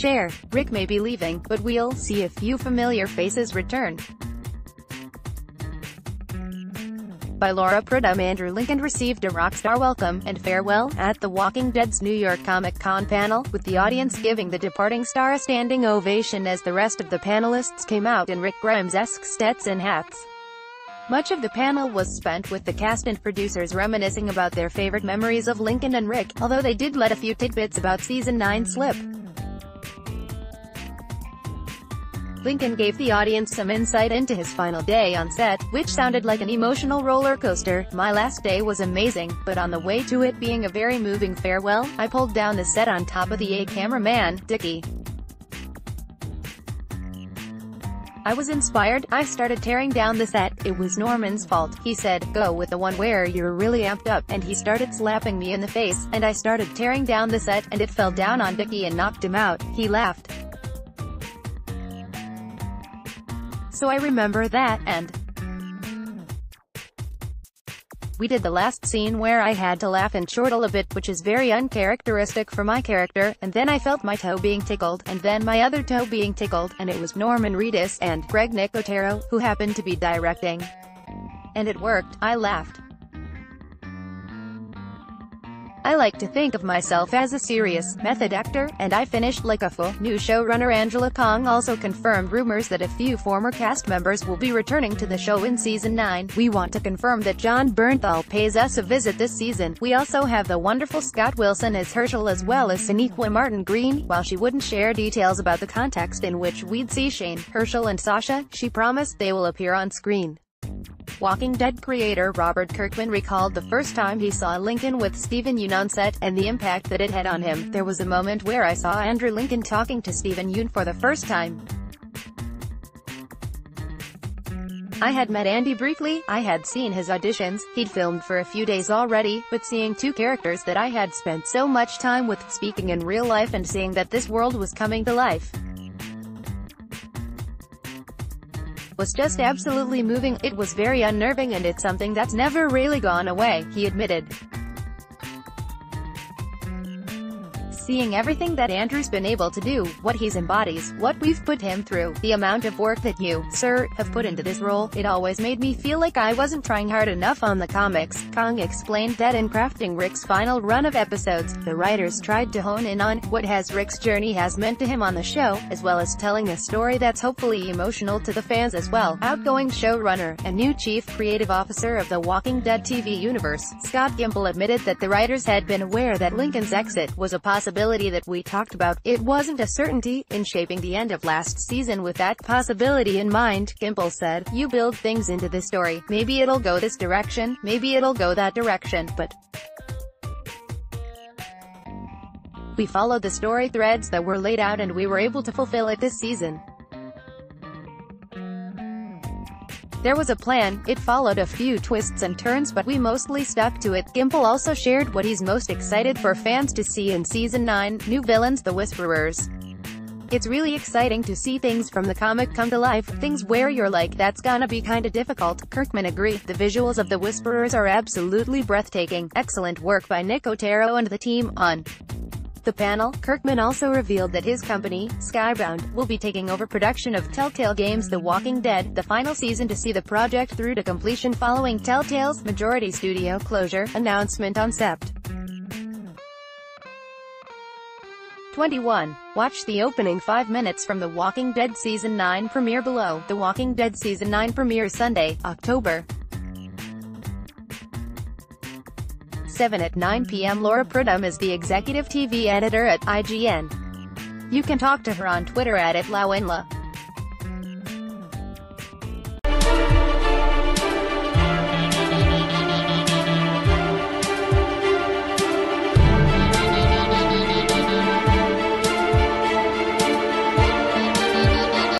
share. Rick may be leaving, but we'll see a few familiar faces return. By Laura Prudom Andrew Lincoln received a rockstar welcome and farewell at The Walking Dead's New York Comic-Con panel, with the audience giving the departing star a standing ovation as the rest of the panelists came out in Rick Grimes-esque Stetson hats. Much of the panel was spent with the cast and producers reminiscing about their favorite memories of Lincoln and Rick, although they did let a few tidbits about Season 9 slip. Lincoln gave the audience some insight into his final day on set, which sounded like an emotional roller coaster. "My last day was amazing, but on the way to it being a very moving farewell, I pulled down the set on top of the cameraman, Dickie. I was inspired. I started tearing down the set. It was Norman's fault. He said, 'Go with the one where you're really amped up,' and he started slapping me in the face, and I started tearing down the set, and it fell down on Dickie and knocked him out." He laughed. "So I remember that, and we did the last scene where I had to laugh and chortle a bit, which is very uncharacteristic for my character, and then I felt my toe being tickled, and then my other toe being tickled, and it was Norman Reedus and Greg Nicotero, who happened to be directing. And it worked. I laughed. I like to think of myself as a serious, method actor, and I finished like a fool." New showrunner Angela Kong also confirmed rumors that a few former cast members will be returning to the show in Season 9. "We want to confirm that John Bernthal pays us a visit this season. We also have the wonderful Scott Wilson as Herschel as well as Sonequa Martin Green." While she wouldn't share details about the context in which we'd see Shane, Herschel and Sasha, she promised they will appear on screen. Walking Dead creator Robert Kirkman recalled the first time he saw Lincoln with Steven Yeun on set, and the impact that it had on him. "There was a moment where I saw Andrew Lincoln talking to Steven Yeun for the first time. I had met Andy briefly, I had seen his auditions, he'd filmed for a few days already, but seeing two characters that I had spent so much time with speaking in real life and seeing that this world was coming to life was just absolutely moving. It was very unnerving and it's something that's never really gone away," he admitted. "Seeing everything that Andrew's been able to do, what he embodies, what we've put him through, the amount of work that you, sir, have put into this role, it always made me feel like I wasn't trying hard enough on the comics." Kong explained that in crafting Rick's final run of episodes, the writers tried to hone in on what has Rick's journey has meant to him on the show, as well as telling a story that's hopefully emotional to the fans as well. Outgoing showrunner and new chief creative officer of the Walking Dead TV universe, Scott Gimple admitted that the writers had been aware that Lincoln's exit was a possibility that we talked about. "It wasn't a certainty. In shaping the end of last season with that possibility in mind," Gimple said, "you build things into the story. Maybe it'll go this direction, maybe it'll go that direction, but we followed the story threads that were laid out and we were able to fulfill it this season. There was a plan, it followed a few twists and turns but we mostly stuck to it." Gimple also shared what he's most excited for fans to see in Season 9, new villains, the Whisperers. "It's really exciting to see things from the comic come to life, things where you're like, that's gonna be kinda difficult." Kirkman agreed. "The visuals of the Whisperers are absolutely breathtaking. Excellent work by Nicotero and the team." On the panel, Kirkman also revealed that his company, Skybound, will be taking over production of Telltale Games' The Walking Dead, the final season, to see the project through to completion following Telltale's majority studio closure announcement on Sept. 21. Watch the opening 5 minutes from The Walking Dead Season 9 premiere below. The Walking Dead Season 9 premieres Sunday, October 7 at 9 p.m. Laura Prudom is the executive TV editor at IGN. You can talk to her on Twitter at @LauenLa.